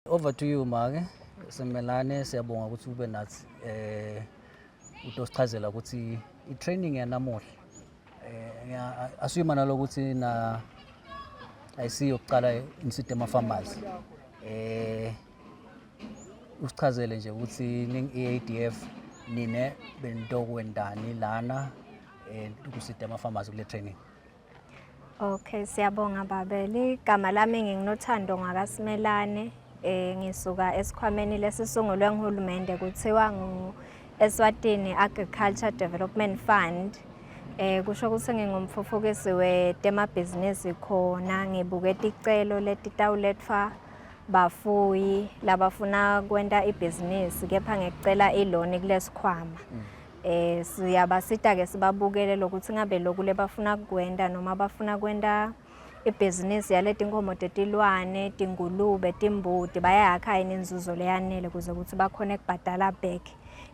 Over to you Make. Semelane siyabonga ukuthi ube nathi utosichazela ukuthi i-training yanamuhla asuyima nalokuthi na ayisiyo ukuqala inside ama-farmers usichazele nje ukuthi ning-EADF nine bentokwendani lana kuside ama-farmers kule training. Okay, siyabonga Babeli. Igama lami nginothando ngakaSimelane. Ngisuka esikhwameni lesisungulwe nguhulumende kuthiwa ngu-Eswatini Agriculture Development Fund. Kusho ukuthi ngingumfufukisi wetemabhizinisi khona ngibuketa icelo letitawulethwa bafuyi labafuna kwenta ibhizinisi kepha ngicela iloni kulesikhwama. Siyabasita ke sibabukele lokuthi ngabe lokhu lebafuna kwenda noma bafuna kwenda ibhizinisi yaletinkomo tetilwane, tingulube, timbuti bayakha inzuzo leyanele kuze ukuthi bakhone kubhadala back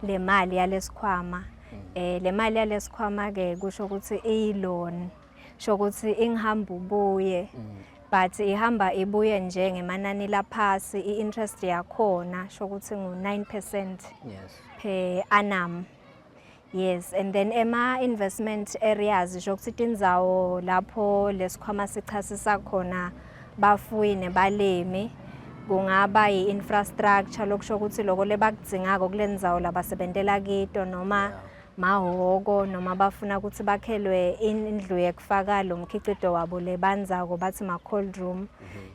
le mali yalesikhwama. Le mali yalesikhwama ke kusho ukuthi i-loan sho ukuthi ingihamba ubuye but ihamba ibuye nje ngemanani laphasi i-interest yakhona sho ukuthi ngu 9% per annum. Yes, and then investment areas shokuthi indzawo lapho lesikhwama sichasisa khona bafuyi nebalimi kungaba i-infrastructure lokusho ukuthi lokho lebakudzingako kulendzawo labasebentela kito noma mahhoko noma bafuna ukuthi bakhelwe indlu yekufaka lo mkhicido wabo lebandzako bathi ma-cold room.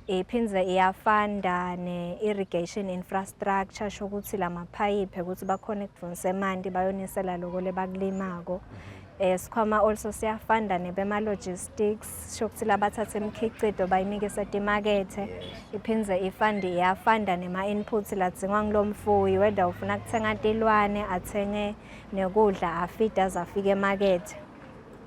Iphindze iyafanda ne-irrigation infrastructure shokuthi lamaphayiphi ukuthi bakhone kuvunisa emanti bayonisela lokho lebakulimako. Sikhwama also siyafanda nebema-logistics shokuthi labathatha imkhicido bayimikise etimakethe. Iphindze iyafanda nema-inputs ladzingwa ngilomfuyi whether ufuna kuthenga tilwane athenge nekudla afide aze afike emakethe.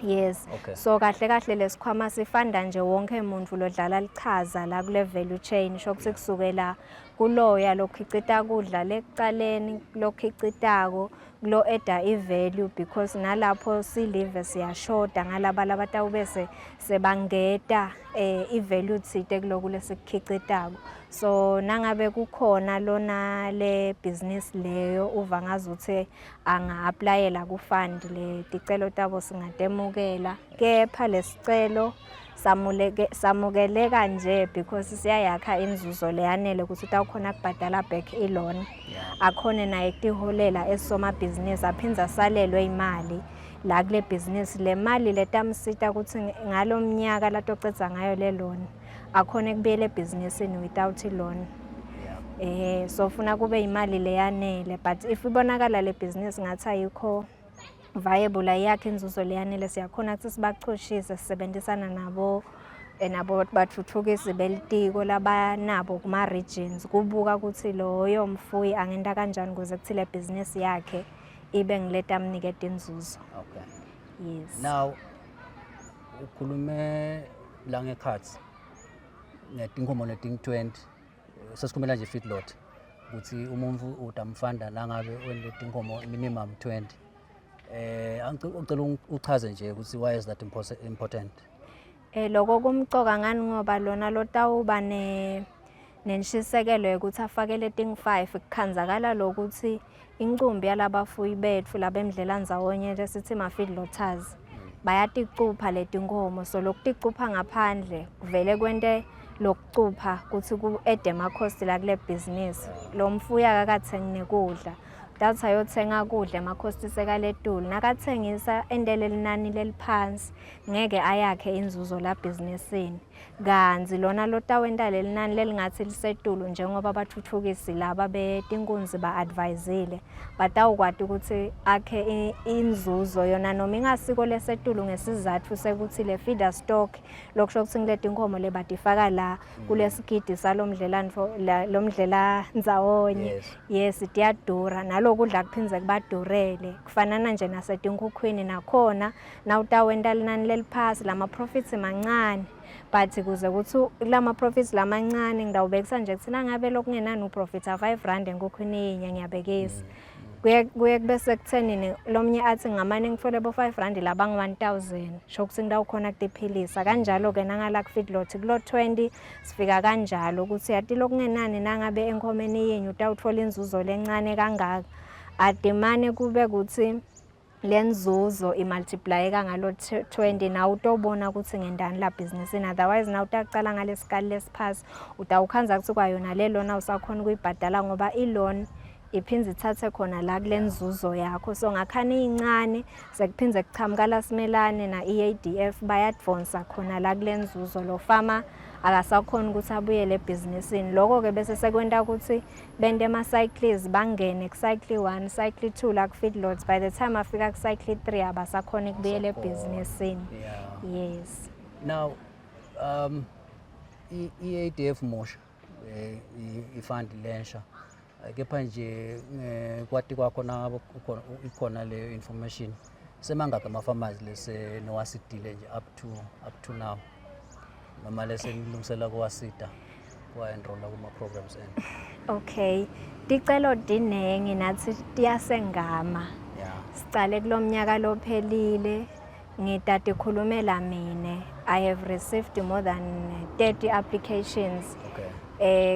Yes, okay. So kahle lesikhwama sifanda nje wonke umuntu lodlala lichaza la kule value chain shokuthi kusukela kuloya lokhicita kudla lekuqaleni lokhicitako lo eda i-value because nalapho silive siyashoda ngalaba labatawubese sebangeta i-value tsite kuloku lesikukhicitako. So nangabe kukhona lona le business leyo uva ngazuthi anga-applyela ku-fund le ticelo tabo singatemukela kepha lesicelo samukeleka nje because siyayakha inzuzo leyanele ukuthi utawukhona kubhadala back i-loan. Akhone naye kutiholela esomabhizinisi aphinza salelwe imali la kule business le mali letamsita ukuthi ngalomnyaka latocedza ngayo le loan akhone kubuyela ebhizinisini without loan. So funa kube imali leyanele but if ibonakala le business ngathi ayikho viable ayakhe inzuzo leyanele siyakhona ukuthi sibachoshise sisebenzisana nabo bathuthukisi belitiko labanabo kuma regions kubuka ukuthi loyo mfuyi angenda kanjani kuze kuthi le business yakhe ibe ngileta mnikete inzuzo. Okay. Yes. Now ukhulume la ngekhathi netinkomo leting-20 sesikhumela nje feedlot ukuthi umuntu utamfanda la ngabe letinkomo minimum 20. Angicela uchaze nje ukuthi why is that important? Lokho kumcoka ngani ngoba lona lotawuba nenshisekelo ukuthi afakele ting5 kukhanzakala lokuthi incumbi yalabafuyi bethu labemdlela ndzawonye lesithi ma-feedlotters bayaticupha letinkomo so lokuticupha ngaphandle kuvele kwente lokucupha ukuthi ku-ede ama-cost la kule business. Lo mfuyi akakathengi nekudla dathi ayothenga kudla ema-cost sekaletulu nakathengisa endele linani leliphansi ngeke ayakhe inzuzo la bhizinisini kanzi lona lotawenda lelinani lelingathi lisetulu njengoba bathuthukisi laba betinkunzi ba-advisile batawukwati ukuthi akhe inzuzo yona noma ingasiko lesetulu ngesizathu sekuthi le feeder stock lokusho ukuthi ngiletinkomo lebatifaka la kulesigidi salomdlela ndzawonye. Yes, tiyadura nalokudla kuphinze kubadurele kufanana nje nasetinkukhwini nakhona nawutawenda linani leliphasi lama-profits mancane but kuze kuthi lama-profits lamancane ngidawubekisa nje kuthi nangabe lokungenani uprofitha 5 rand enkukhwini yinye ngiyabekisa. kuye kube sekuthenini lomnye athi ngamane ngifole bo 5 rand laba ngi-1000 sho ukuthi ngida ukhona kudiphilisa kanjalo ke nangala ku feedlot kulo 20 sifika kanjalo ukuthi yati lokungenani nangabe enkomeni yenu utawuthola inzuzo lencane kangaka adimane kube ukuthi lenzuzo imultiplyeka ngalo 20 na utobona ukuthi ngendani la business otherwise na utaqala ngalesikali lesiphasi utawukhanza ukuthi kwayona le loan awusakhona ukuyibhadala ngoba i-loan iphindze ithathe khona la kulenzuzo yakho so ngakhani incane sekuphindze kuchamuka lasimelane na EADF bayadvonsa khona la kulenzuzo lo farmer akasakhona ukuthi abuyele ebhizinisini lokho ke bese sekwenta ukuthi bende ama cycles bangene ku cycle 1 cycle 2 la ku feedlots by the time afika ku cycle 3 abasakhona ukubuyela ebhizinisini. Yes. Now EADF mosha ifund lensha kepha nje kwati kwakho na ikhona le information semangaka ama farmers lese nowasidile nje up to now noma lese ngilungisela kwasida kwa enrolla kuma programs ene. Okay, ticelo dinengi nathi tiyasengama. Sicale kulomnyaka lophelile ngitati khulumela mine I have received more than 30 applications. Okay.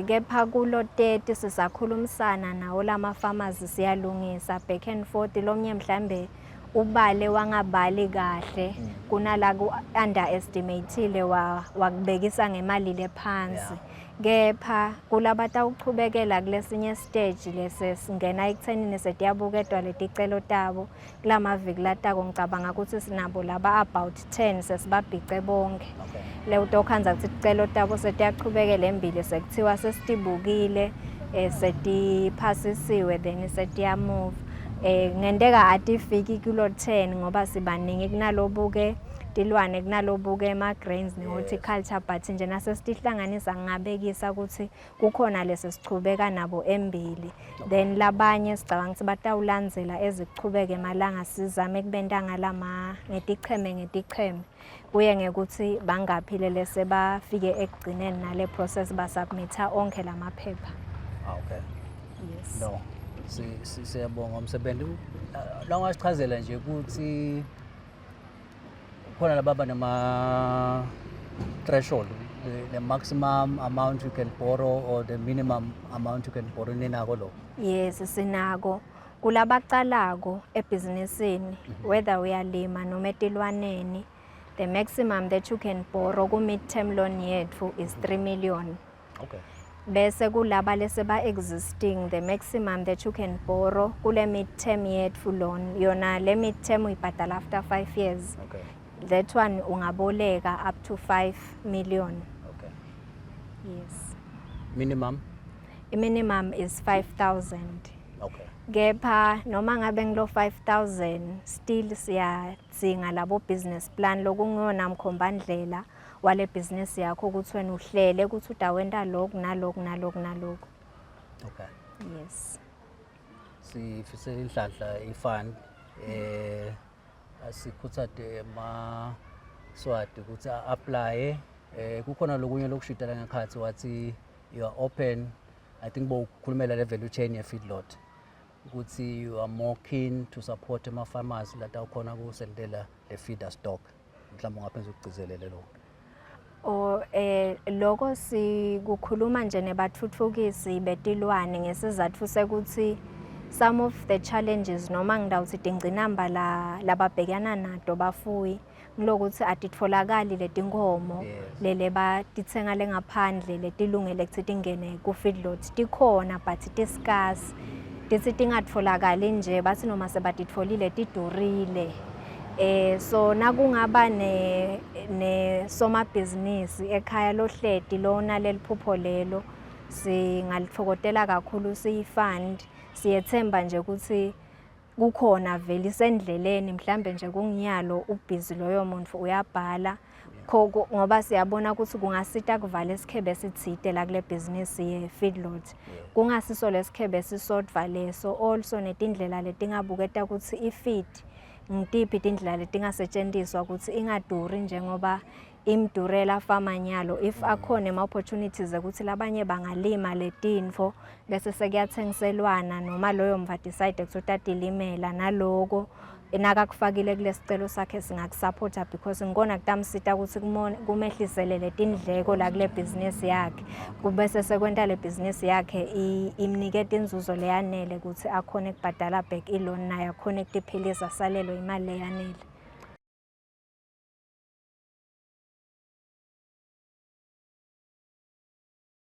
Kepha kulo 30 sisakhulumisana nawo lama farmers siyalungisa back and forth lomnye mhlambe ubale wangabali kahle kunala ku underestimateile wakubekisa ngemali lephansi kepha kulabata ukuchubekela kulesinye stage lese singena ekuthenini setiyabukedwa leticelo tabo kulamaviki latako ngicabanga ukuthi sinabo laba about 10 sesibabhice bonke. Le utokhanza ukuthi ticelo tabo setiyachubekela embili sekuthiwa sesitibukile setiphasisiwe then setiyamove. Ngendeka atifiki kulo 10 ngoba sibaningi kunalobuke tilwane kunalobuke ama grains ne horticulture but nje nasesihlanganisa ngabekisa ukuthi kukhona lese sichubeka nabo embili then labanye sicabanga ukuthi batawulandzela ezichubeke malanga sizame kubentanga lama ngeticheme kuye ngekuthi bangaphile lese bafike ekugcineni nale process basubmitha onke lamaphepha. Okay. Yes. No. Siyabonga umsebenzi la ngasichazela nje ukuthi khona lababa nama threshold the maximum amount you can borrow or the minimum amount you can borrow ninako lo. Yes sinako kulabaqalako ebhizinisini whether uyalima noma etilwaneni the maximum that you can borrow ku mid term loan yethu is 3 million. Okay. Bese kulaba lese ba existing the maximum that you can borrow kule mid term yethu loan yona le mid term uyibhadala after 5 years. Okay. That one ungaboleka up to 5 million. Okay. Yes. Minimum? Minimum is 5,000. Okay. Kepha noma ngabe ngilo 5,000 still siyadzinga labo business plan lokungona mkhombandlela wale business yakho ukuthi wena uhlele ukuthi utawenda lokhu nalokhu. Okay. Yes. Sifisela inhlanhla ifund asikhuthade ma swati ukuthi apply kukhona lokunye lokushitela ngekhathi wathi you are open I think bokukhulumela le value chain ye feedlot ukuthi you are more keen to support ama farmers lata ukhona kusendela le feeder stock mhlawumbe ungaphenza ukugcizelele lo. Lokho sikukhuluma nje nebathuthukisi betilwane ngesizathu sekuthi some of the challenges noma ngidawuthi ingcinamba lababhekana nato bafuyi ngilokuthi atitfolakali letinkomo lele batitsenga lengaphandle letilungele ukuthi tingene ku feedlot tikhona but tiscarce tithi tingatfolakali nje bathi noma sebatitfolile tidurile. So nakungaba ne soma business ekhaya lohledi lona leliphupho lelo singalitfokotela kakhulu siyifund siyethemba nje ukuthi kukhona vele isendleleni mhlambe nje kunginyalo ubhizi loyo muntu uyabhala ngoba siyabona ukuthi kungasita kuvala isikhebe esithide la kule business ye feedlot kungasiso lesikhebe sisodwa leso also netindlela letingabuketa ukuthi ifeed ngitiphi indlela letingasetshenziswa ukuthi ingaduri njengoba imdurela famanyalo if akhona ama-opportunities ukuthi labanye bangalima letinfo bese sekuyathengiselwana noma loyo mva decide ukuthi atilimela naloko nakakufakile kulesicelo sakhe singakusupporta because ngikona kutamsita ukuthi kumehlisele letindleko la kule business yakhe kubese sekwenta le business yakhe imniketa inzuzo leyanele ukuthi akhone ukubhadala back i-loan naye akhone ukuphilisa salelo imali leyanele.